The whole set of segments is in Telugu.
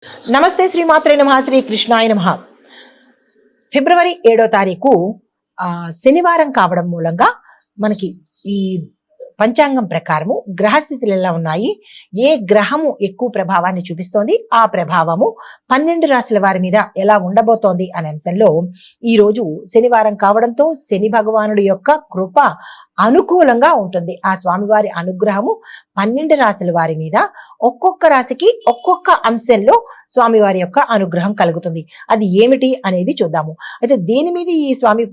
నమస్తే శ్రీమాత్రే నమః శ్రీ కృష్ణాయ నమః. ఫిబ్రవరి 7వ తారీఖు శనివారం కావడం మూలంగా మనకి ఈ పంచాంగం ప్రకారము గ్రహస్థితులు ఎలా ఉన్నాయి, ఏ గ్రహము ఎక్కువ ప్రభావాన్ని చూపిస్తోంది, ఆ ప్రభావము 12 రాశుల వారి మీద ఎలా ఉండబోతోంది అనే అంశంలో ఈ రోజు శనివారం కావడంతో శని భగవానుడి యొక్క కృప అనుకూలంగా ఉంటుంది. ఆ స్వామివారి అనుగ్రహము 12 రాశుల వారి మీద ఒక్కొక్క రాశికి ఒక్కొక్క అంశంలో స్వామివారి యొక్క అనుగ్రహం కలుగుతుంది. అది ఏమిటి అనేది చూద్దాము. అయితే దేని మీద ఈ స్వామి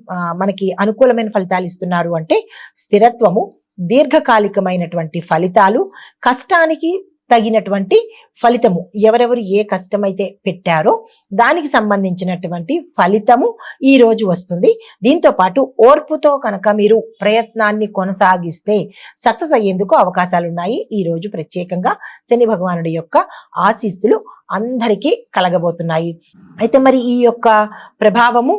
మనకి అనుకూలమైన ఫలితాలు ఇస్తున్నారు అంటే స్థిరత్వము, దీర్ఘకాలికమైనటువంటి ఫలితాలు, కష్టానికి తగినటువంటి ఫలితము, ఎవరెవరు ఏ కష్టమైతే పెట్టారో దానికి సంబంధించినటువంటి ఫలితము ఈ రోజు వస్తుంది. దీంతో పాటు ఓర్పుతో కనుక మీరు ప్రయత్నాన్ని కొనసాగిస్తే సక్సెస్ అయ్యేందుకు అవకాశాలు ఉన్నాయి. ఈ రోజు ప్రత్యేకంగా శని భగవానుడి యొక్క ఆశీస్సులు అందరికీ కలగబోతున్నాయి. అయితే మరి ఈ యొక్క ప్రభావము,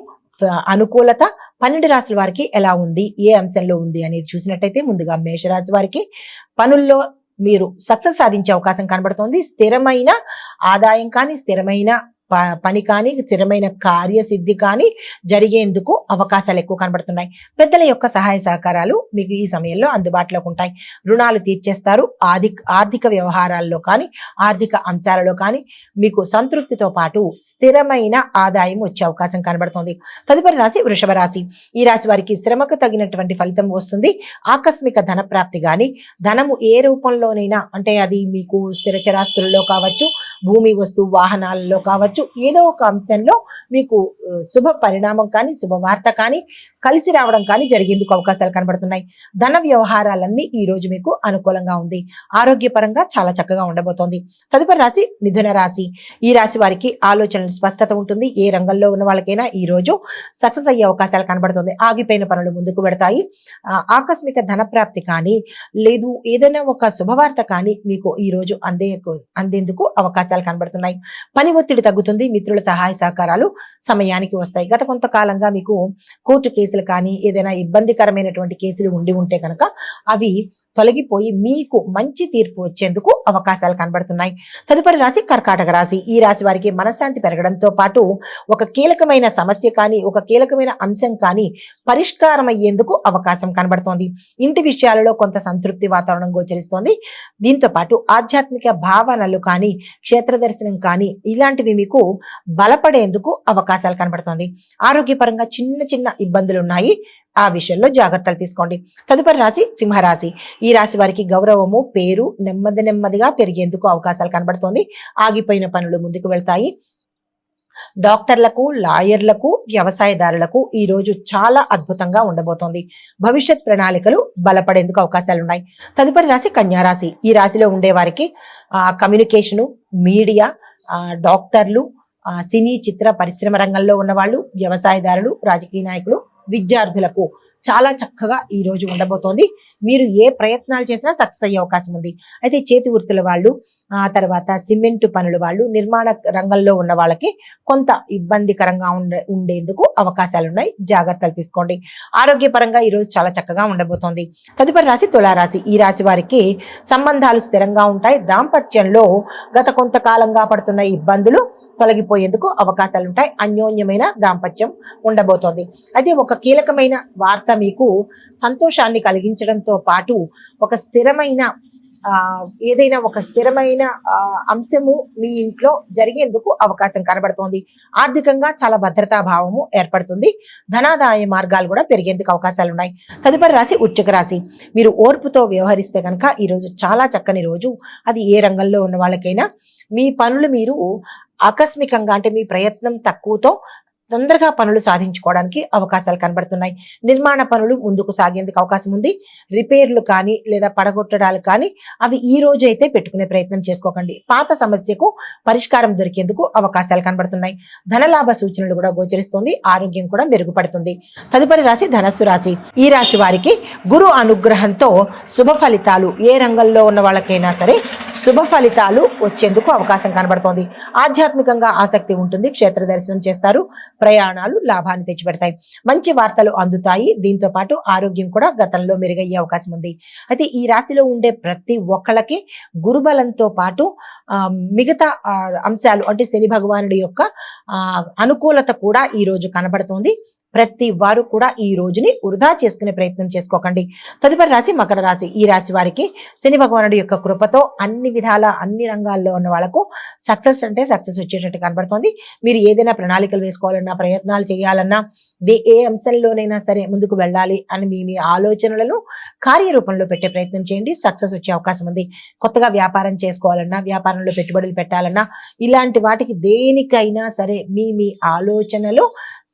అనుకూలత 12 రాశుల వారికి ఎలా ఉంది, ఏ అంశంలో ఉంది అనేది చూసినట్టయితే ముందుగా మేషరాశి వారికి పనుల్లో మీరు సక్సెస్ సాధించే అవకాశం కనబడుతోంది. స్థిరమైన ఆదాయం కానీ, స్థిరమైన పని కానీ, స్థిరమైన కార్యసిద్ధి కానీ జరిగేందుకు అవకాశాలు ఎక్కువ కనబడుతున్నాయి. పెద్దల యొక్క సహాయ సహకారాలు మీకు ఈ సమయంలో అందుబాటులోకి ఉంటాయి. రుణాలు తీర్చేస్తారు. ఆర్థిక వ్యవహారాల్లో కానీ, ఆర్థిక అంశాలలో కానీ మీకు సంతృప్తితో పాటు స్థిరమైన ఆదాయం వచ్చే అవకాశం కనబడుతుంది. తదుపరి రాశి వృషభ రాశి. ఈ రాశి వారికి శ్రమకు తగినటువంటి ఫలితం వస్తుంది. ఆకస్మిక ధన ప్రాప్తి కానీ, ధనము ఏ రూపంలోనైనా, అంటే అది మీకు స్థిర చరాస్తులలో కావచ్చు, భూమి వస్తు వాహనాలలో కావచ్చు, ఏదో ఒక అంశంలో మీకు శుభ పరిణామం కానీ, శుభవార్త కానీ కలిసి రావడం కానీ జరిగేందుకు అవకాశాలు కనబడుతున్నాయి. ధన వ్యవహారాలన్నీ ఈ రోజు మీకు అనుకూలంగా ఉంది. ఆరోగ్యపరంగా చాలా చక్కగా ఉండబోతోంది. తదుపరి రాశి మిథున రాశి. ఈ రాశి వారికి ఆలోచనలు స్పష్టత ఉంటుంది. ఏ రంగంలో ఉన్న వాళ్ళకైనా ఈ రోజు సక్సెస్ అయ్యే అవకాశాలు కనబడుతుంది. ఆగిపోయిన పనులు ముందుకు పెడతాయి. ఆకస్మిక ధన ప్రాప్తి కానీ, లేదు ఏదైనా ఒక శుభవార్త కానీ మీకు ఈ రోజు అందేందుకు అవకాశాలు కనబడుతున్నాయి. పని ఒత్తిడి తగ్గుతుంది. మిత్రుల సహాయ సహకారాలు సమయానికి వస్తాయి. గత కొంతకాలంగా మీకు కోర్టు కేసులు కానీ, ఏదైనా ఇబ్బందికరమైనటువంటి కేసులు ఉంటే కనుక అవి తొలగిపోయి మీకు మంచి తీర్పు వచ్చేందుకు అవకాశాలు కనబడుతున్నాయి. తదుపరి రాశి కర్కాటక రాశి. ఈ రాశి వారికి మనశ్శాంతి పెరగడంతో పాటు ఒక కీలకమైన సమస్య కానీ, ఒక కీలకమైన అంశం కానీ పరిష్కారం అయ్యేందుకు అవకాశం కనబడుతోంది. ఇంటి విషయాలలో కొంత సంతృప్తి వాతావరణం గోచరిస్తోంది. దీంతో పాటు ఆధ్యాత్మిక భావనలు కానీ, క్షేత్ర దర్శనం కానీ ఇలాంటివి మీకు బలపడేందుకు అవకాశాలు కనబడుతోంది. ఆరోగ్యపరంగా చిన్న ఇబ్బందులు ఉన్నాయి. ఆ విషయంలో జాగ్రత్తలు తీసుకోండి. తదుపరి రాశి సింహరాశి. ఈ రాశి వారికి గౌరవము, పేరు నెమ్మదిగా పెరిగేందుకు అవకాశాలు కనబడుతోంది. ఆగిపోయిన పనులు ముందుకు వెళ్తాయి. డాక్టర్లకు, లాయర్లకు, వ్యవసాయదారులకు ఈ రోజు చాలా అద్భుతంగా ఉండబోతోంది. భవిష్యత్ ప్రణాళికలు బలపడేందుకు అవకాశాలు ఉన్నాయి. తదుపరి రాశి కన్యా రాశి. ఈ రాశిలో ఉండే వారికి కమ్యూనికేషను, మీడియా, డాక్టర్లు, సినీ చిత్ర పరిశ్రమ రంగంలో ఉన్నవాళ్ళు, వ్యవసాయదారులు, రాజకీయ నాయకులు, విద్యార్థులకు చాలా చక్కగా ఈ రోజు ఉండబోతోంది. మీరు ఏ ప్రయత్నాలు చేసినా సక్సెస్ అయ్యే అవకాశం ఉంది. అయితే చేతి వృత్తుల వాళ్ళు, తర్వాత సిమెంట్ పనుల వాళ్ళు, నిర్మాణ రంగంలో ఉన్న వాళ్ళకి కొంత ఇబ్బందికరంగా ఉండేందుకు అవకాశాలు ఉన్నాయి. జాగ్రత్తలు తీసుకోండి. ఆరోగ్యపరంగా ఈ రోజు చాలా చక్కగా ఉండబోతోంది. తదుపరి రాశి తులారాశి. ఈ రాశి వారికి సంబంధాలు స్థిరంగా ఉంటాయి. దాంపత్యంలో గత కొంతకాలంగా పడుతున్న ఇబ్బందులు తొలగిపోయేందుకు అవకాశాలు ఉంటాయి. అన్యోన్యమైన దాంపత్యం ఉండబోతోంది. అయితే ఒక కీలకమైన వార్త మీకు సంతోషాన్ని కలిగించడంతో పాటు ఒక స్థిరమైన ఏదైనా ఒక స్థిరమైన అంశము మీ ఇంట్లో జరిగేందుకు అవకాశం కనబడుతోంది. ఆర్థికంగా చాలా భద్రతా భావము ఏర్పడుతుంది. ధనాదాయ మార్గాలు కూడా పెరిగేందుకు అవకాశాలు ఉన్నాయి. తదుపరి రాశి వృశ్చిక రాశి. మీరు ఓర్పుతో వ్యవహరిస్తే కనుక ఈ రోజు చాలా చక్కని రోజు. అది ఏ రంగంలో ఉన్న వాళ్ళకైనా మీ పనులు మీరు ఆకస్మికంగా, అంటే మీ ప్రయత్నం తక్కువతో తొందరగా పనులు సాధించుకోవడానికి అవకాశాలు కనబడుతున్నాయి. నిర్మాణ పనులు ముందుకు సాగేందుకు అవకాశం ఉంది. రిపేర్లు కానీ, లేదా పడగొట్టడాలు కానీ అవి ఈ రోజు అయితే పెట్టుకునే ప్రయత్నం చేసుకోకండి. పాత సమస్యకు పరిష్కారం దొరికేందుకు అవకాశాలు కనబడుతున్నాయి. ధనలాభ సూచనలు కూడా గోచరిస్తుంది. ఆరోగ్యం కూడా మెరుగుపడుతుంది. తదుపరి రాశి ధనస్సు రాశి. ఈ రాశి వారికి గురు అనుగ్రహంతో శుభ ఫలితాలు, ఏ రంగంలో ఉన్న వాళ్ళకైనా సరే శుభ ఫలితాలు వచ్చేందుకు అవకాశం కనబడుతోంది. ఆధ్యాత్మికంగా ఆసక్తి ఉంటుంది. క్షేత్ర దర్శనం చేస్తారు. ప్రయాణాలు లాభాన్ని తెచ్చిపెడతాయి. మంచి వార్తలు అందుతాయి. దీంతో పాటు ఆరోగ్యం కూడా గతంలో మెరుగయ్యే అవకాశం ఉంది. అయితే ఈ రాశిలో ఉండే ప్రతి ఒక్కళ్ళకి గురుబలంతో పాటు మిగతా అంశాలు అంటే శని భగవానుడి యొక్క అనుకూలత కూడా ఈ రోజు కనబడుతోంది. ప్రతి వారు కూడా ఈ రోజుని వృధా చేసుకునే ప్రయత్నం చేసుకోకండి. తదుపరి రాశి మకర రాశి. ఈ రాశి వారికి శని భగవానుడి యొక్క కృపతో అన్ని విధాల అన్ని రంగాల్లో ఉన్న వాళ్ళకు సక్సెస్ వచ్చేటట్టు కనబడుతోంది. మీరు ఏదైనా ప్రణాళికలు వేసుకోవాలన్నా, ప్రయత్నాలు చేయాలన్నా, ఏ అంశంలోనైనా సరే ముందుకు వెళ్ళాలి అని మీ ఆలోచనలను కార్యరూపంలో పెట్టే ప్రయత్నం చేయండి. సక్సెస్ వచ్చే అవకాశం ఉంది. కొత్తగా వ్యాపారం చేసుకోవాలన్నా, వ్యాపారంలో పెట్టుబడులు పెట్టాలన్నా, ఇలాంటి వాటికి దేనికైనా సరే మీ ఆలోచనలు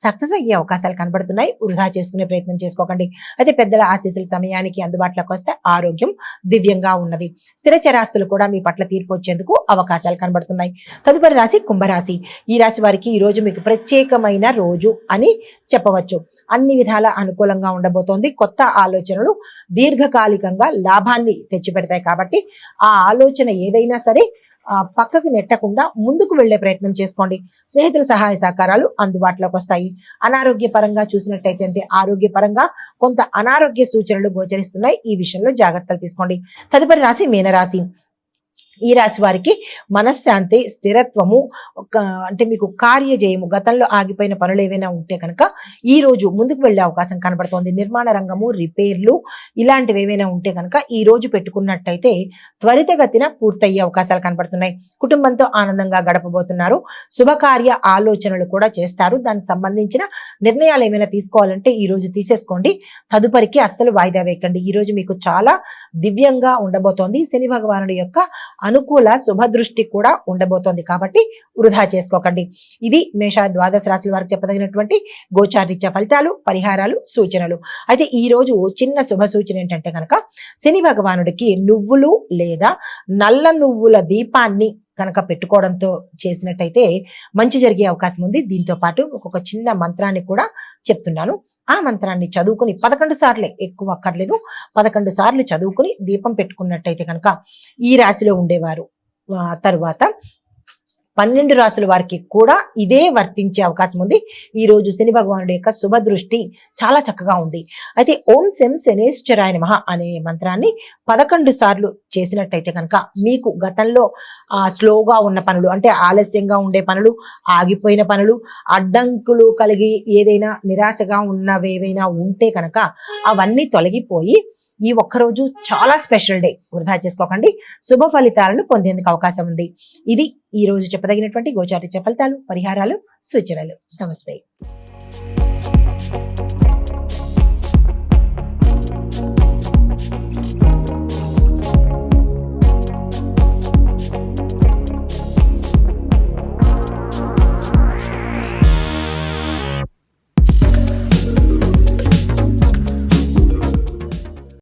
సక్సెస్ అయ్యే అవకాశాలు కనబడుతున్నాయి. వృధా చేసుకునే ప్రయత్నం చేసుకోకండి. అయితే పెద్దల ఆశీస్సుల సమయానికి అందుబాటులోకి వస్తే ఆరోగ్యం దివ్యంగా ఉన్నది. స్థిర చరాస్తులు కూడా మీ పట్ల తీర్పు వచ్చేందుకు అవకాశాలు కనబడుతున్నాయి. తదుపరి రాశి కుంభరాశి. ఈ రాశి వారికి ఈ రోజు మీకు ప్రత్యేకమైన రోజు అని చెప్పవచ్చు. అన్ని విధాల అనుకూలంగా ఉండబోతోంది. కొత్త ఆలోచనలు దీర్ఘకాలికంగా లాభాన్ని తెచ్చిపెడతాయి. కాబట్టి ఆ ఆలోచన ఏదైనా సరే పక్కకు నెట్టకుండా ముందుకు వెళ్లే ప్రయత్నం చేసుకోండి. స్నేహితుల సహాయ సహకారాలు అందుబాటులోకి వస్తాయి. అనారోగ్యపరంగా చూసినట్టయితే అంటే ఆరోగ్యపరంగా కొంత అనారోగ్య సూచనలు గోచరిస్తున్నాయి. ఈ విషయంలో జాగ్రత్తలు తీసుకోండి. తదుపరి రాశి మీనరాశి. ఈ రాశి వారికి మనశ్శాంతి, స్థిరత్వము, అంటే మీకు కార్యజయము, గతంలో ఆగిపోయిన పనులు ఏవైనా ఉంటే కనుక ఈ రోజు ముందుకు వెళ్లే అవకాశం కనబడుతోంది. నిర్మాణ రంగము, రిపేర్లు ఇలాంటివి ఏవైనా ఉంటే కనుక ఈ రోజు పెట్టుకున్నట్టయితే త్వరితగతిన పూర్తయ్యే అవకాశాలు కనబడుతున్నాయి. కుటుంబంతో ఆనందంగా గడపబోతున్నారు. శుభకార్య ఆలోచనలు కూడా చేస్తారు. దానికి సంబంధించిన నిర్ణయాలు ఏమైనా తీసుకోవాలంటే ఈ రోజు తీసేసుకోండి. తదుపరికి అస్సలు వాయిదా వేయకండి. ఈ రోజు మీకు చాలా దివ్యంగా ఉండబోతోంది. శని భగవానుడి యొక్క అనుకూల శుభదృష్టి కూడా ఉండబోతోంది. కాబట్టి వృధా చేసుకోకండి. ఇది మేష ద్వాదశ రాశుల వారికి చెప్పదగినటువంటి గోచారీత్య ఫలితాలు, పరిహారాలు, సూచనలు. అయితే ఈ రోజు చిన్న శుభ సూచన ఏంటంటే కనుక శని భగవానుడికి నువ్వులు లేదా నల్ల నువ్వుల దీపాన్ని కనుక పెట్టుకోవడంతో చేసినట్టయితే మంచి జరిగే అవకాశం ఉంది. దీంతో పాటు ఒక చిన్న మంత్రాన్ని కూడా చెప్తున్నాను. ఆ మంత్రాన్ని చదువుకుని 11 సార్లే, ఎక్కువ అక్కర్లేదు, 11 సార్లు చదువుకుని దీపం పెట్టుకున్నట్టయితే కనుక ఈ రాశిలో ఉండేవారు తరువాత 12 రాశుల వారికి కూడా ఇదే వర్తించే అవకాశం ఉంది. ఈ రోజు శని భగవానుడి యొక్క శుభ దృష్టి చాలా చక్కగా ఉంది. అయితే ఓం శం శనేశ్వరాయ నమః అనే మంత్రాన్ని 11 సార్లు చేసినట్టయితే కనుక మీకు గతంలో స్లోగా ఉన్న పనులు, అంటే ఆలస్యంగా ఉండే పనులు, ఆగిపోయిన పనులు, అడ్డంకులు కలిగి ఏదైనా నిరాశగా ఉన్నవేవైనా ఉంటే కనుక అవన్నీ తొలగిపోయి ఈ ఒక్కరోజు చాలా స్పెషల్ డే. వృధా చేసుకోకండి. శుభ ఫలితాలను పొందేందుకు అవకాశం ఉంది. ఇది ఈ రోజు చెప్పదగినటువంటి గోచారీత్య ఫలితాలు, పరిహారాలు, సూచనలు. నమస్తే.